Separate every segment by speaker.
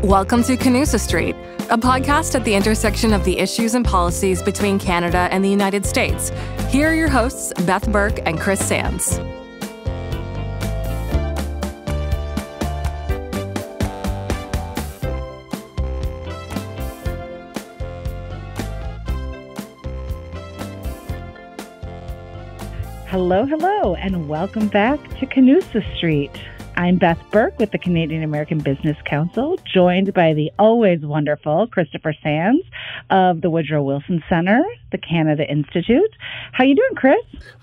Speaker 1: Welcome to Canusa Street, a podcast at the intersection of the issues and policies between Canada and the United States. Here are your hosts, Beth Burke and Chris Sands.
Speaker 2: Hello, and welcome back to Canusa Street. I'm Beth Burke with the Canadian American Business Council, joined by the always wonderful Christopher Sands of the Woodrow Wilson Center, the Canada Institute. How you doing, Chris?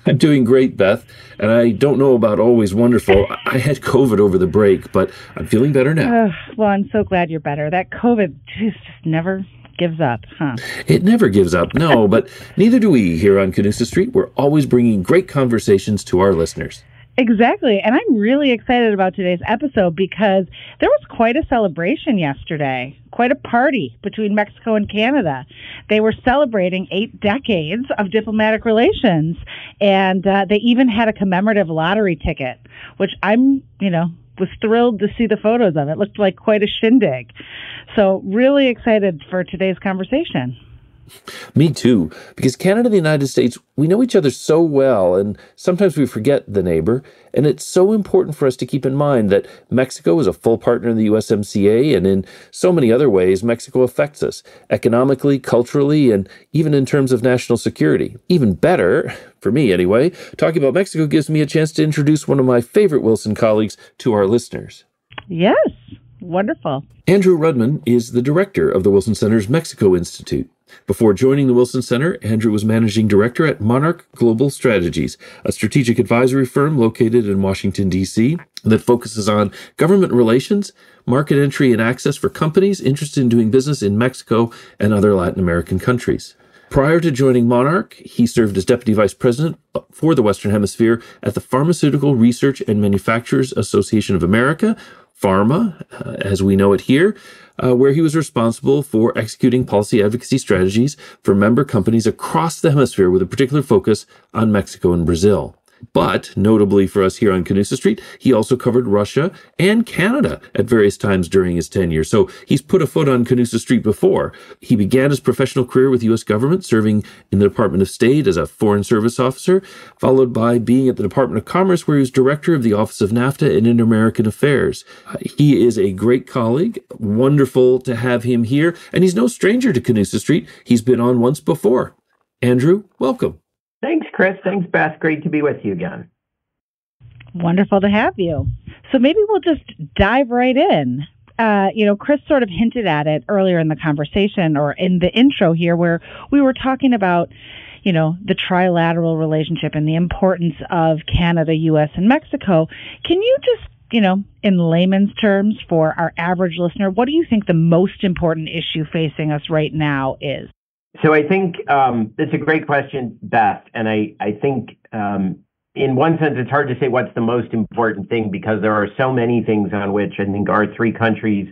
Speaker 3: I'm doing great, Beth, and I don't know about always wonderful. I had COVID over the break, but I'm feeling better now.
Speaker 2: Well, I'm so glad you're better. That COVID just never gives up, huh?
Speaker 3: It never gives up, no, but neither do we here on Canusa Street. We're always bringing great conversations to our listeners.
Speaker 2: Exactly. And I'm really excited about today's episode because there was quite a celebration yesterday, quite a party between Mexico and Canada. They were celebrating 8 decades of diplomatic relations, and they even had a commemorative lottery ticket, which was thrilled to see the photos of. It looked like quite a shindig. So really excited for today's conversation.
Speaker 3: Me too, because Canada and the United States, we know each other so well, and sometimes we forget the neighbor, and it's so important for us to keep in mind that Mexico is a full partner in the USMCA, and in so many other ways, Mexico affects us, economically, culturally, and even in terms of national security. Even better, for me anyway, talking about Mexico gives me a chance to introduce one of my favorite Wilson colleagues to our listeners.
Speaker 2: Yes, wonderful.
Speaker 3: Andrew Rudman is the director of the Wilson Center's Mexico Institute. Before joining the Wilson Center, Andrew was managing director at Monarch Global Strategies, a strategic advisory firm located in Washington, D.C., that focuses on government relations, market entry and access for companies interested in doing business in Mexico and other Latin American countries. Prior to joining Monarch, he served as Deputy Vice President for the Western Hemisphere at the Pharmaceutical Research and Manufacturers Association of America, PhRMA, as we know it here, where he was responsible for executing policy advocacy strategies for member companies across the hemisphere with a particular focus on Mexico and Brazil. But, notably for us here on Canusa Street, he also covered Russia and Canada at various times during his tenure. So he's put a foot on Canusa Street before. He began his professional career with U.S. government, serving in the Department of State as a Foreign Service officer, followed by being at the Department of Commerce, where he was director of the Office of NAFTA and Inter-American Affairs. He is a great colleague. Wonderful to have him here. And he's no stranger to Canusa Street. He's been on once before. Andrew, welcome.
Speaker 4: Thanks, Chris. Thanks, Beth. Great to be with you again.
Speaker 2: Wonderful to have you. So maybe we'll just dive right in. Chris sort of hinted at it earlier in the conversation or in the intro here where we were talking about, the trilateral relationship and the importance of Canada, U.S., and Mexico. Can you just, in layman's terms for our average listener, what do you think the most important issue facing us right now is?
Speaker 4: So I think it's a great question, Beth. And I think in one sense, it's hard to say what's the most important thing because there are so many things on which I think our 3 countries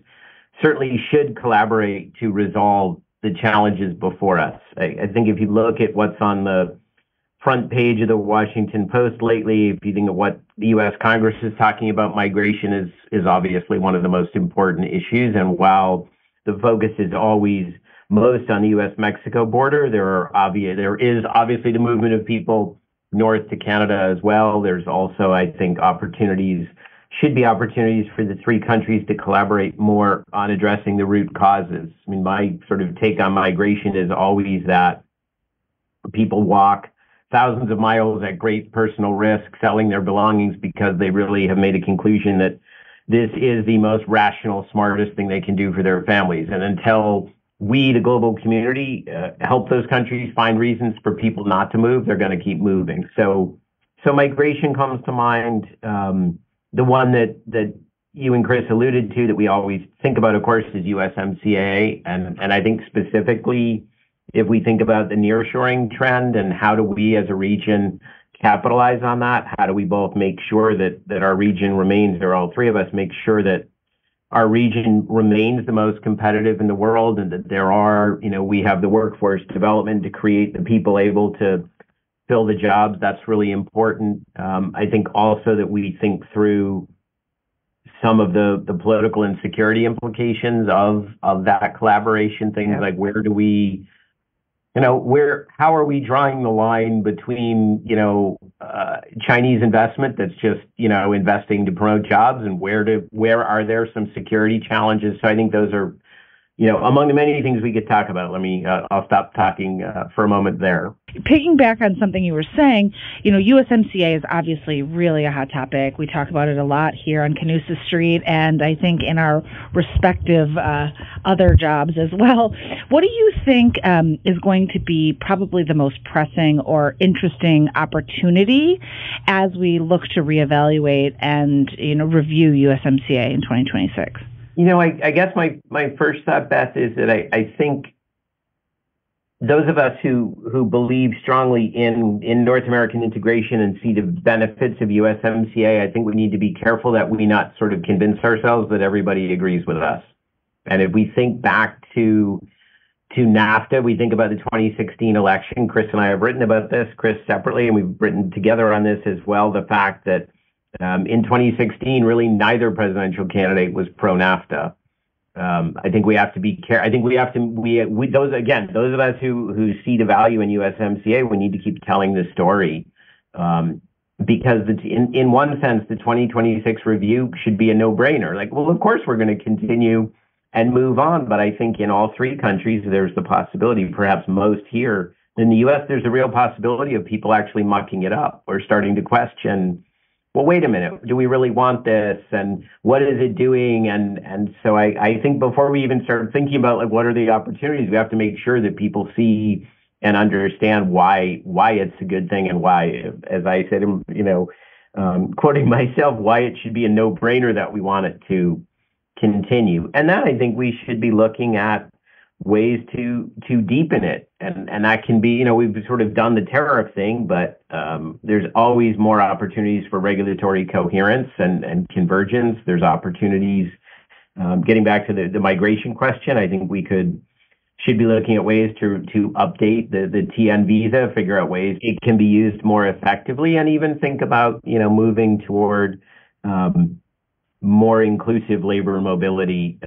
Speaker 4: certainly should collaborate to resolve the challenges before us. I think if you look at what's on the front page of the Washington Post lately, if you think of what the U.S. Congress is talking about, migration is obviously one of the most important issues. And while the focus is always most on the U.S.-Mexico border, there is obviously the movement of people north to Canada as well. There's also, I think, should be opportunities for the 3 countries to collaborate more on addressing the root causes. I mean, my sort of take on migration is always that people walk thousands of miles at great personal risk, selling their belongings because they really have made a conclusion that this is the most rational, smartest thing they can do for their families. And until we, the global community, help those countries find reasons for people not to move, they're going to keep moving. So migration comes to mind. The one that you and Chris alluded to that we always think about, of course, is USMCA. And I think specifically, if we think about the nearshoring trend and how do we as a region capitalize on that, how do we both make sure that our region remains, or all 3 of us make sure that our region remains the most competitive in the world and that we have the workforce development to create the people able to fill the jobs. That's really important. I think also that we think through some of the political and security implications of that collaboration. Things like where do we, how are we drawing the line between, Chinese investment that's just, investing to promote jobs, and where are there some security challenges? So I think those are, among the many things we could talk about. I'll stop talking for a moment there.
Speaker 2: Picking back on something you were saying, USMCA is obviously really a hot topic. We talk about it a lot here on Canusa Street, and I think in our respective other jobs as well. What do you think is going to be probably the most pressing or interesting opportunity as we look to reevaluate and review USMCA in 2026?
Speaker 4: I guess my first thought, Beth, is that I think those of us who believe strongly in North American integration and see the benefits of USMCA, I think we need to be careful that we not sort of convince ourselves that everybody agrees with us. And if we think back to NAFTA, we think about the 2016 election. Chris and I have written about this, Chris separately, and we've written together on this as well, the fact that in 2016, really neither presidential candidate was pro-NAFTA. I think we have to be careful. I think those of us who see the value in USMCA, we need to keep telling the story, because in one sense, the 2026 review should be a no-brainer. Like, well, of course we're going to continue and move on, but I think in all three countries, there's the possibility, perhaps most here in the U.S., there's a real possibility of people actually mucking it up or starting to question, well, wait a minute, do we really want this? And what is it doing? And so I think before we even start thinking about what are the opportunities, we have to make sure that people see and understand why it's a good thing, and why, as I said, quoting myself, why it should be a no-brainer that we want it to continue. And then I think we should be looking at ways to deepen it. And that can be, we've sort of done the tariff thing, but there's always more opportunities for regulatory coherence and convergence. There's opportunities, getting back to the migration question, I think we should be looking at ways to update the TN visa, figure out ways it can be used more effectively, and even think about, moving toward more inclusive labor mobility.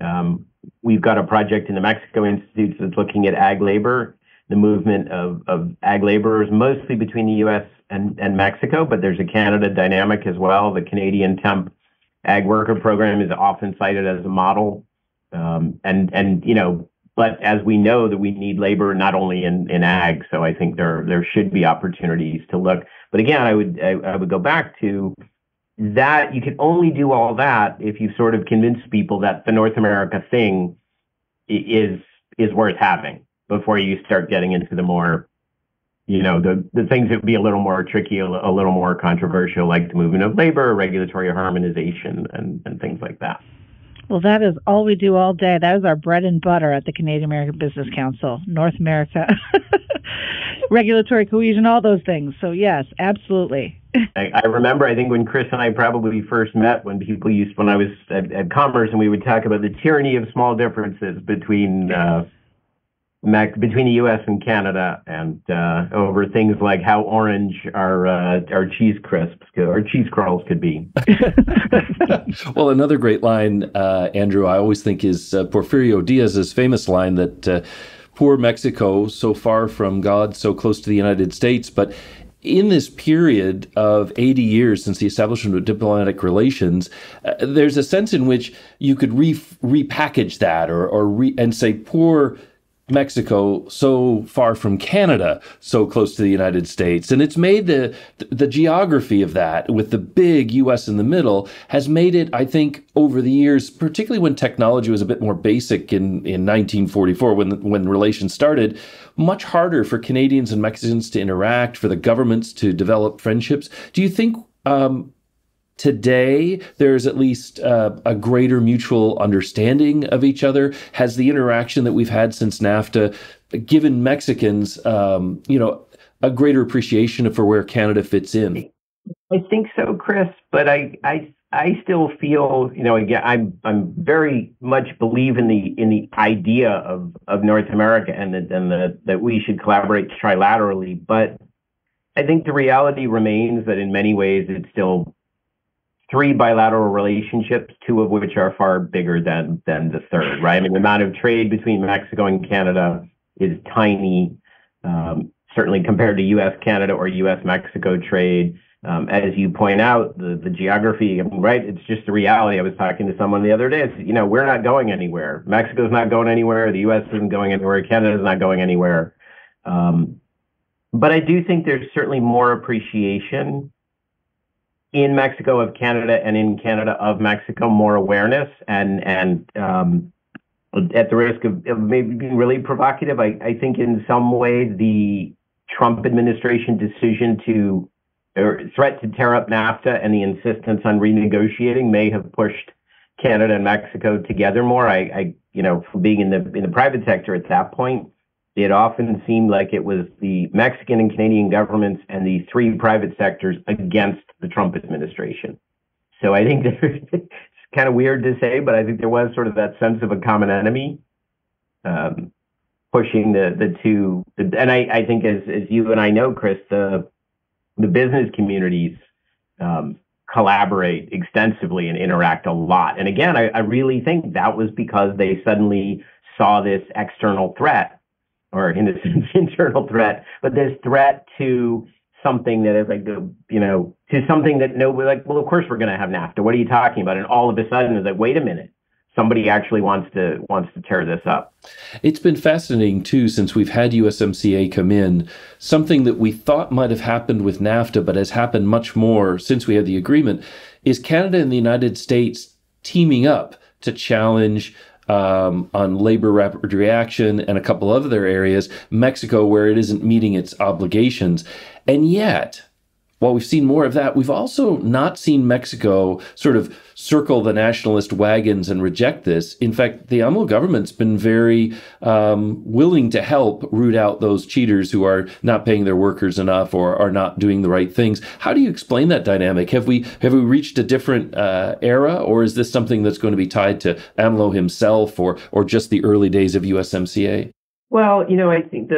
Speaker 4: We've got a project in the Mexico Institute that's looking at ag labor, the movement of ag laborers, mostly between the U.S. and Mexico, but there's a Canada dynamic as well. The Canadian Temp Ag Worker Program is often cited as a model. But as we know that we need labor not only in ag, so I think there should be opportunities to look. But again, I would go back to that. You can only do all that if you sort of convince people that the North America thing is worth having before you start getting into the more, the things that would be a little more tricky, a little more controversial, like the movement of labor, regulatory harmonization, and things like that.
Speaker 2: Well, that is all we do all day. That is our bread and butter at the Canadian American Business Council, North America, regulatory cohesion, all those things. So yes, absolutely.
Speaker 4: I remember, I think when Chris and I probably first met, when I was at Commerce, and we would talk about the tyranny of small differences between the U.S. and Canada, and over things like how orange our cheese crisps or cheese curls could be.
Speaker 3: Well, another great line, Andrew, I always think is Porfirio Diaz's famous line that poor Mexico, so far from God, so close to the United States. But in this period of 80 years since the establishment of diplomatic relations, there's a sense in which you could repackage that and say, poor Mexico, so far from Canada, so close to the United States. And it's made the geography of that, with the big U.S. in the middle, has made it, I think, over the years, particularly when technology was a bit more basic in 1944, when relations started, much harder for Canadians and Mexicans to interact, for the governments to develop friendships. Do you think today there's at least a greater mutual understanding of each other? Has the interaction that we've had since NAFTA given Mexicans, a greater appreciation for where Canada fits in?
Speaker 4: I think so, Chris, but I still feel, again, I'm very much believe in the idea of North America and that we should collaborate trilaterally. But I think the reality remains that in many ways it's still three bilateral relationships, two of which are far bigger than the third, right? I mean, the amount of trade between Mexico and Canada is tiny, certainly compared to U.S.-Canada or U.S.-Mexico trade. As you point out, the geography, I mean, right? It's just the reality. I was talking to someone the other day. It's, we're not going anywhere. Mexico's not going anywhere. The U.S. isn't going anywhere. Canada's not going anywhere. But I do think there's certainly more appreciation in Mexico of Canada and in Canada of Mexico, more awareness. And at the risk of maybe being really provocative, I think in some way the Trump administration decision or threat to tear up NAFTA and the insistence on renegotiating may have pushed Canada and Mexico together more. From being in the private sector at that point, it often seemed like it was the Mexican and Canadian governments and the three private sectors against the Trump administration. So I think it's kind of weird to say, but I think there was sort of that sense of a common enemy pushing the two. And I think as you and I know, Chris, the business communities collaborate extensively and interact a lot. And again, I really think that was because they suddenly saw this external threat, or in a sense, internal threat, but this threat to something that is to something that nobody, well, of course we're going to have NAFTA. What are you talking about? And all of a sudden it's like, wait a minute. Somebody actually wants to tear this up.
Speaker 3: It's been fascinating, too, since we've had USMCA come in. Something that we thought might have happened with NAFTA, but has happened much more since we had the agreement, is Canada and the United States teaming up to challenge on labor rapid reaction and a couple of other areas, Mexico, where it isn't meeting its obligations. And yet, while we've seen more of that, we've also not seen Mexico sort of circle the nationalist wagons and reject this. In fact, the AMLO government's been very willing to help root out those cheaters who are not paying their workers enough or are not doing the right things. How do you explain that dynamic? Have we reached a different era, or is this something that's going to be tied to AMLO himself or just the early days of USMCA?
Speaker 4: Well, I think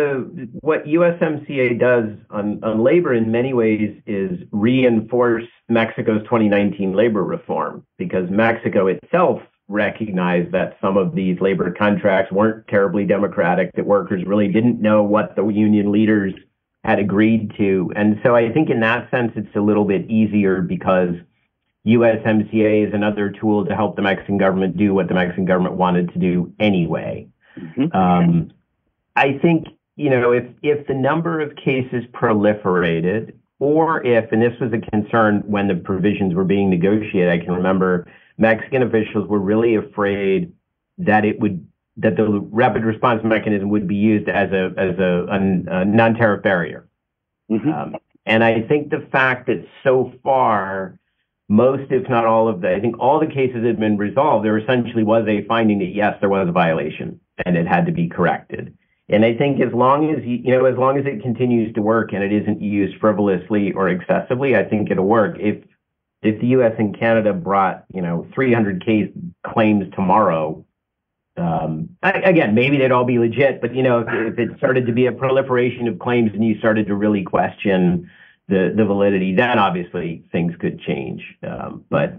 Speaker 4: what USMCA does on labor in many ways is reinforce Mexico's 2019 labor reform, because Mexico itself recognized that some of these labor contracts weren't terribly democratic, that workers really didn't know what the union leaders had agreed to. And so I think in that sense, it's a little bit easier because USMCA is another tool to help the Mexican government do what the Mexican government wanted to do anyway. Mm-hmm. I think, if the number of cases proliferated, or if, and this was a concern when the provisions were being negotiated, I can remember Mexican officials were really afraid that the rapid response mechanism would be used as a non-tariff barrier. Mm-hmm. And I think the fact that so far, most, if not all I think all the cases had been resolved, there essentially was a finding that yes, there was a violation and it had to be corrected. And I think as long as it continues to work and it isn't used frivolously or excessively, I think it'll work. If the U.S. and Canada brought 300 claims tomorrow, again, maybe they'd all be legit. But if it started to be a proliferation of claims and you started to really question the validity, then obviously things could change. But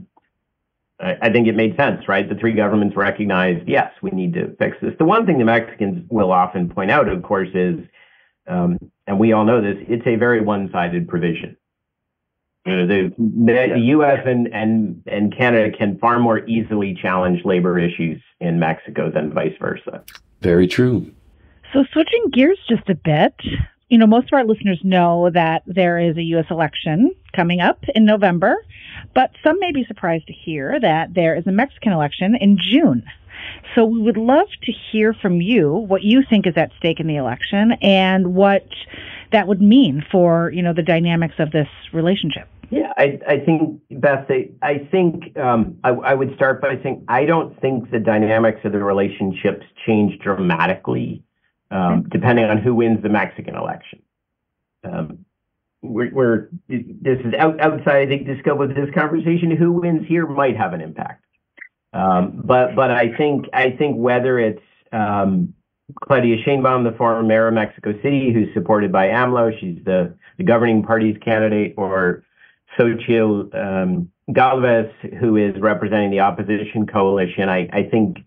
Speaker 4: I think it made sense, right? The three governments recognized, yes, we need to fix this. The one thing the Mexicans will often point out, of course, is, and we all know this, it's a very one-sided provision. The U.S. and Canada can far more easily challenge labor issues in Mexico than vice versa.
Speaker 3: Very true.
Speaker 2: So switching gears just a bit, most of our listeners know that there is a U.S. election coming up in November, but some may be surprised to hear that there is a Mexican election in June. So we would love to hear from you what you think is at stake in the election and what that would mean for, the dynamics of this relationship.
Speaker 4: Yeah, I think, Beth, I would start by saying I don't think the dynamics of the relationships change dramatically depending on who wins the Mexican election. This is outside, I think, the scope of this conversation. Who wins here might have an impact. But I think whether it's Claudia Sheinbaum, the former mayor of Mexico City, who's supported by AMLO, she's the governing party's candidate, or Xochitl Galvez, who is representing the opposition coalition, I think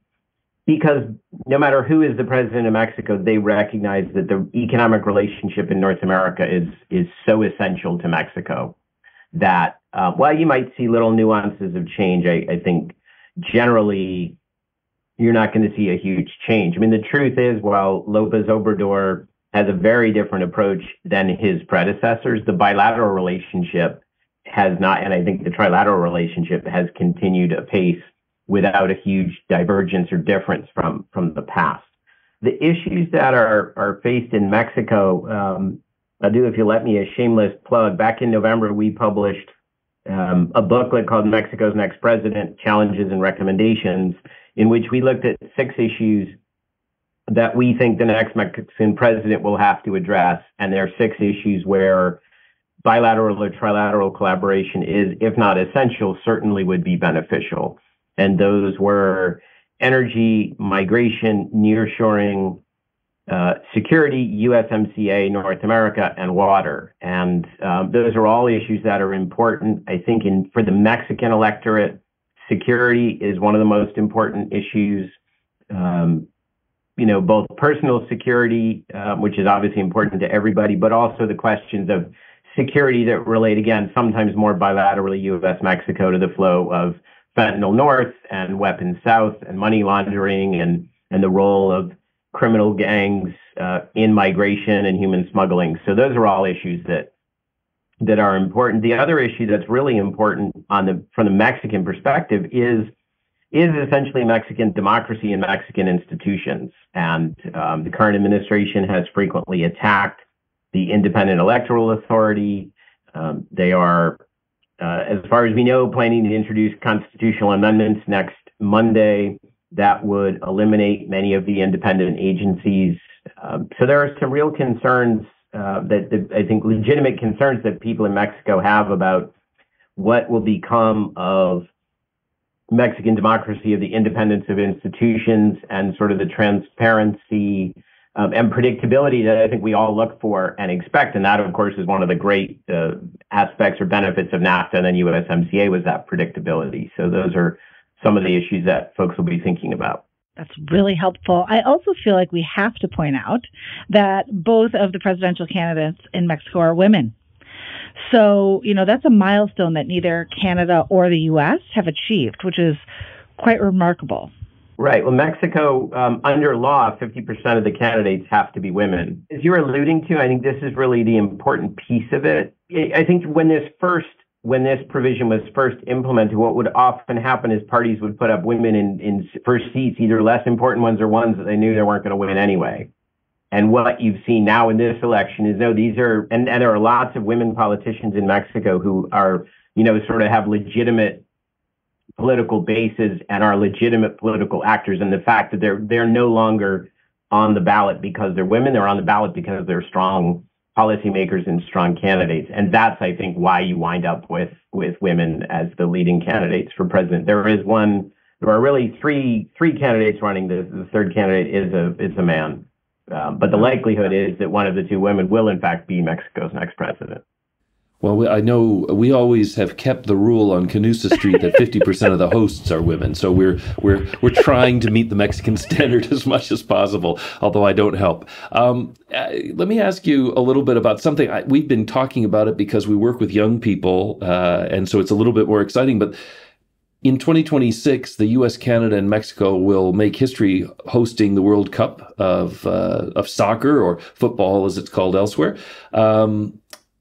Speaker 4: because no matter who is the president of Mexico, they recognize that the economic relationship in North America is so essential to Mexico that while you might see little nuances of change, I think generally you're not going to see a huge change. I mean, the truth is, while López Obrador has a very different approach than his predecessors, the bilateral relationship has not, and I think the trilateral relationship has continued apace without a huge divergence or difference from the past. The issues that are faced in Mexico, I'll do, if you let me, a shameless plug. Back in November, we published a booklet called Mexico's Next President, Challenges and Recommendations, in which we looked at 6 issues that we think the next Mexican president will have to address. And there are 6 issues where bilateral or trilateral collaboration is, if not essential, certainly would be beneficial. And those were energy, migration, nearshoring, security, USMCA, North America, and water. And those are all issues that are important. I think for the Mexican electorate, security is one of the most important issues. Both personal security, which is obviously important to everybody, but also the questions of security that relate, again, sometimes more bilaterally, U.S.-Mexico, to the flow of fentanyl north and weapons south and money laundering and the role of criminal gangs in migration and human smuggling. So those are all issues that are important. The other issue that's really important from the Mexican perspective is essentially Mexican democracy and Mexican institutions. And the current administration has frequently attacked the Independent Electoral Authority. They are, as far as we know, planning to introduce constitutional amendments next Monday that would eliminate many of the independent agencies. So there are some real concerns that I think legitimate concerns that people in Mexico have about what will become of Mexican democracy, of the independence of institutions, and sort of the transparency and predictability that I think we all look for and expect. And that, of course, is one of the great aspects or benefits of NAFTA and then USMCA was that predictability. So those are some of the issues that folks will be thinking about.
Speaker 2: That's really helpful. I also feel like we have to point out that both of the presidential candidates in Mexico are women. So, that's a milestone that neither Canada or the U.S. have achieved, which is quite remarkable.
Speaker 4: Right. Well, Mexico, under law, 50% of the candidates have to be women. As you're alluding to, I think this is really the important piece of it. I think when this provision was first implemented, what would often happen is parties would put up women in first seats, either less important ones or ones that they knew they weren't going to win anyway. And what you've seen now in this election is, no, these are, and there are lots of women politicians in Mexico who are, sort of have legitimate political bases and are legitimate political actors. And the fact that they're no longer on the ballot because they're women, they're on the ballot because they're strong policymakers and strong candidates. And that's, I think, why you wind up with women as the leading candidates for president. There are really three candidates running. The third candidate is a man. But the likelihood is that one of the two women will, in fact, be Mexico's next president.
Speaker 3: Well, I know we always have kept the rule on Canusa Street that 50% of the hosts are women. So we're trying to meet the Mexican standard as much as possible, although I don't help. Let me ask you a little bit about something. We've been talking about it because we work with young people, and so it's a little bit more exciting. But in 2026, the U.S., Canada, and Mexico will make history hosting the World Cup of soccer, or football as it's called elsewhere.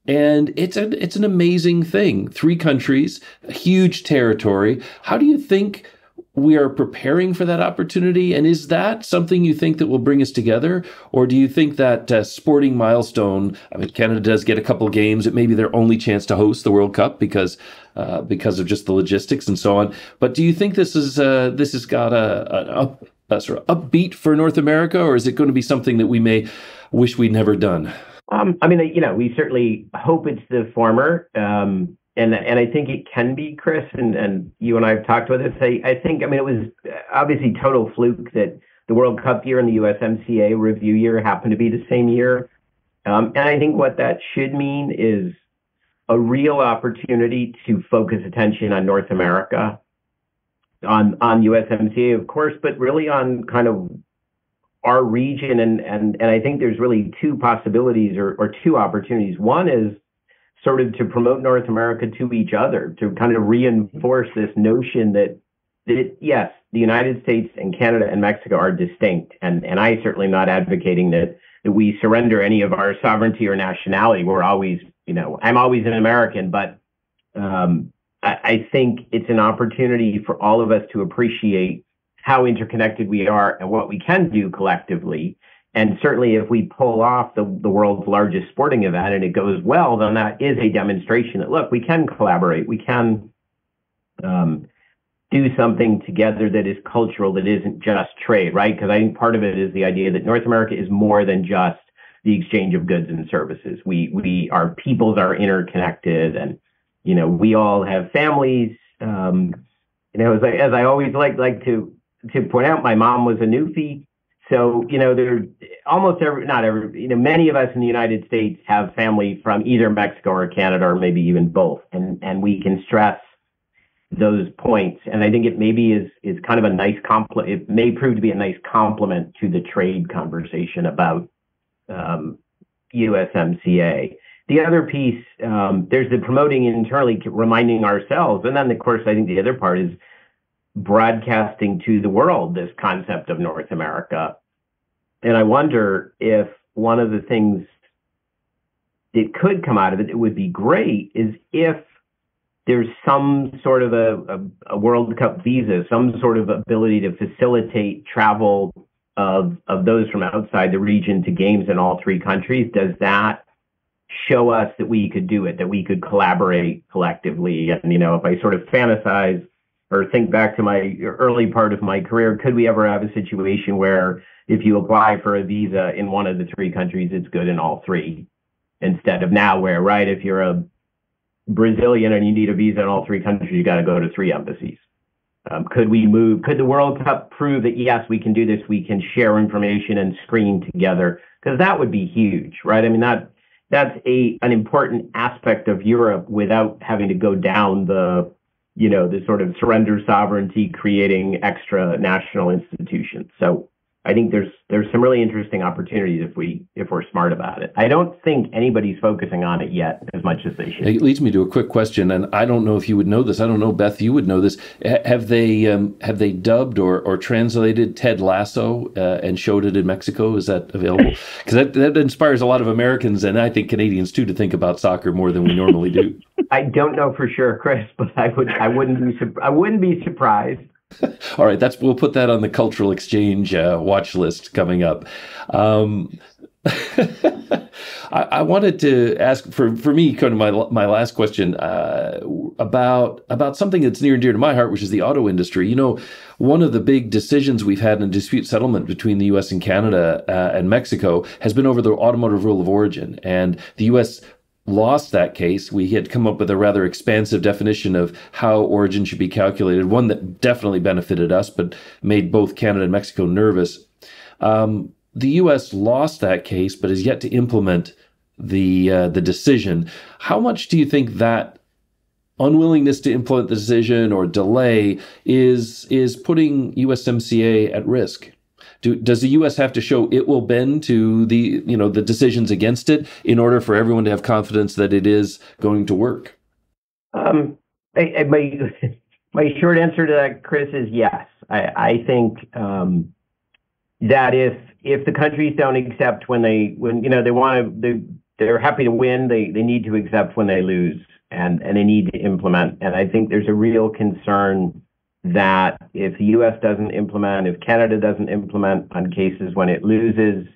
Speaker 3: And it's an amazing thing. 3 countries, a huge territory. How do you think we are preparing for that opportunity? And is that something you think that will bring us together? Or do you think that sporting milestone, I mean, Canada does get a couple games. It may be their only chance to host the World Cup because of just the logistics and so on. But do you think this has got a sort of upbeat for North America, or is it going to be something that we may wish we'd never done?
Speaker 4: We certainly hope it's the former. And I think it can be, Chris, and you and I have talked about this. I think it was obviously total fluke that the World Cup year and the USMCA review year happened to be the same year. And I think what that should mean is a real opportunity to focus attention on North America, on USMCA, of course, but really on kind of our region. And I think there's really two possibilities or two opportunities. One is sort of to promote North America to each other, to kind of reinforce this notion that yes, the United States and Canada and Mexico are distinct. And I certainly am not advocating that we surrender any of our sovereignty or nationality. We're always, I'm always an American, but I think it's an opportunity for all of us to appreciate how interconnected we are and what we can do collectively. And certainly if we pull off the world's largest sporting event and it goes well, then that is a demonstration that, look, we can collaborate. We can do something together that is cultural, that isn't just trade, right? Because I think part of it is the idea that North America is more than just the exchange of goods and services. Our peoples are interconnected, and we all have families. As I always like to point out, my mom was a Newfie, so there almost many of us in the United States have family from either Mexico or Canada, or maybe even both, and we can stress those points. And I think it maybe is kind of a nice compliment. It may prove to be a nice complement to the trade conversation about USMCA. The other piece, there's the promoting internally, reminding ourselves. And then, of course, I think the other part is broadcasting to the world this concept of North America. And I wonder if one of the things that could come out of it, it would be great, is if there's some sort of a World Cup visa, some sort of ability to facilitate travel of those from outside the region to games in all three countries. Does that show us that we could do it, that we could collaborate collectively? And, if I sort of fantasize or think back to my early part of my career, could we ever have a situation where if you apply for a visa in one of the three countries, it's good in all three, instead of now where, right, if you're a Brazilian and you need a visa in all three countries, you got to go to three embassies. Could the World Cup prove that, yes, we can do this, we can share information and screen together? Because that would be huge, right? I mean, that's an important aspect of Europe without having to go down the sort of surrender sovereignty, creating extra national institutions. So I think there's some really interesting opportunities if we're smart about it. I don't think anybody's focusing on it yet as much as they should.
Speaker 3: It leads me to a quick question, and I don't know if you would know this. I don't know, Beth, you would know this. Have they dubbed or translated Ted Lasso and showed it in Mexico? Is that available? Because that inspires a lot of Americans, and I think Canadians too, to think about soccer more than we normally do.
Speaker 4: I don't know for sure, Chris, but I wouldn't be surprised.
Speaker 3: All right, we'll put that on the cultural exchange watch list coming up. I wanted to ask for me, kind of my last question about something that's near and dear to my heart, which is the auto industry. One of the big decisions we've had in dispute settlement between the U.S. and Canada and Mexico has been over the automotive rule of origin, and the U.S. lost that case. We had come up with a rather expansive definition of how origin should be calculated, one that definitely benefited us, but made both Canada and Mexico nervous. The U.S. lost that case, but has yet to implement the decision. How much do you think that unwillingness to implement the decision or delay is putting USMCA at risk? Does the U.S. have to show it will bend to the decisions against it in order for everyone to have confidence that it is going to work?
Speaker 4: My short answer to that, Chris, is yes. I think that if the countries don't accept they're happy to win, they need to accept when they lose, and they need to implement. And I think there's a real concern that if the U.S. doesn't implement, if Canada doesn't implement on cases when it loses,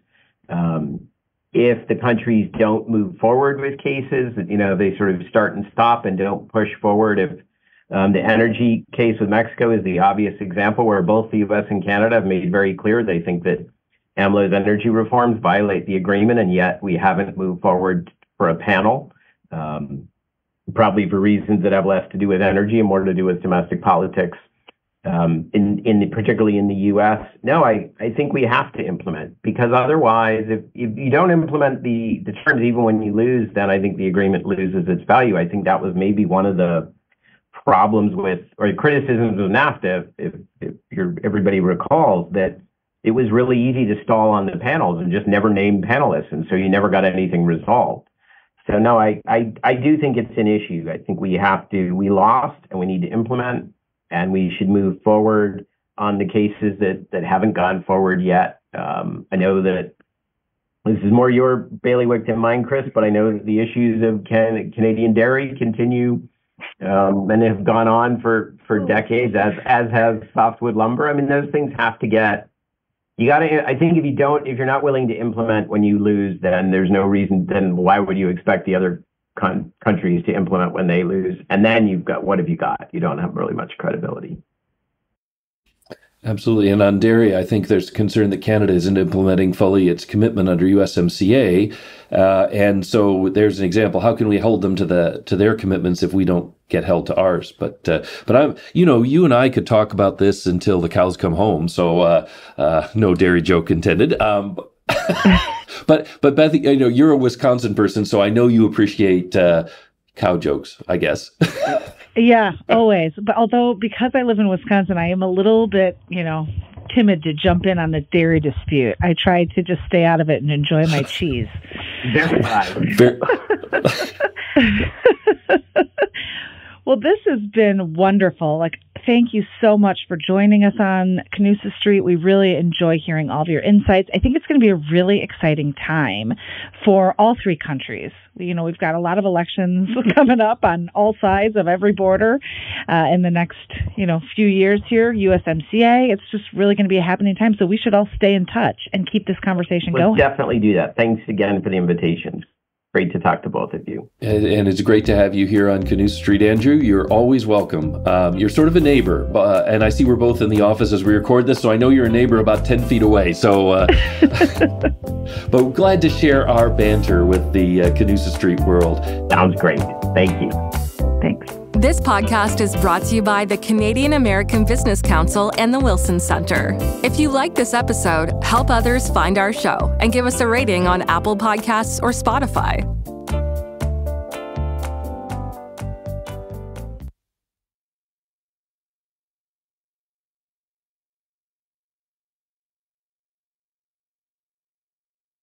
Speaker 4: if the countries don't move forward with cases, they sort of start and stop and don't push forward. If the energy case with Mexico is the obvious example where both the U.S. and Canada have made very clear they think that AMLO's energy reforms violate the agreement, and yet we haven't moved forward for a panel, probably for reasons that have less to do with energy and more to do with domestic politics. particularly in the U.S. No, I think we have to implement, because otherwise, if you don't implement the terms, even when you lose, then I think the agreement loses its value. I think that was maybe one of the problems with, or criticisms of NAFTA, if everybody recalls, that it was really easy to stall on the panels and just never name panelists, and so you never got anything resolved. So no, I do think it's an issue. I think we lost, and we need to implement, and we should move forward on the cases that haven't gone forward yet. I know that this is more your bailiwick than mine, Chris, but I know that the issues of Canadian dairy continue and have gone on for decades, as has softwood lumber. I mean, those things have to get. I think if you're not willing to implement when you lose, then there's no reason. Then why would you expect the other countries to implement when they lose? And then what have you got? You don't have really much credibility.
Speaker 3: Absolutely. And on dairy, I think there's concern that Canada isn't implementing fully its commitment under USMCA. And so there's an example. How can we hold them to their commitments if we don't get held to ours? But I'm, you and I could talk about this until the cows come home. So no dairy joke intended. But Beth, you're a Wisconsin person, so I know you appreciate cow jokes, I guess.
Speaker 2: Yeah, always. But because I live in Wisconsin, I am a little bit, timid to jump in on the dairy dispute. I try to just stay out of it and enjoy my cheese. Well, this has been wonderful. Thank you so much for joining us on Canusa Street. We really enjoy hearing all of your insights. I think it's going to be a really exciting time for all three countries. We've got a lot of elections coming up on all sides of every border in the next, few years here, USMCA. It's just really going to be a happening time. So we should all stay in touch and keep this conversation going.
Speaker 4: Let's definitely do that. Thanks again for the invitation. Great to talk to both of you.
Speaker 3: And it's great to have you here on Canusa Street, Andrew. You're always welcome. You're sort of a neighbor, and I see we're both in the office as we record this, so I know you're a neighbor about 10 feet away. So, but we're glad to share our banter with the Canusa Street world.
Speaker 4: Sounds great. Thank you.
Speaker 2: Thanks.
Speaker 1: This podcast is brought to you by the Canadian American Business Council and the Wilson Center. If you like this episode, help others find our show and give us a rating on Apple Podcasts or Spotify.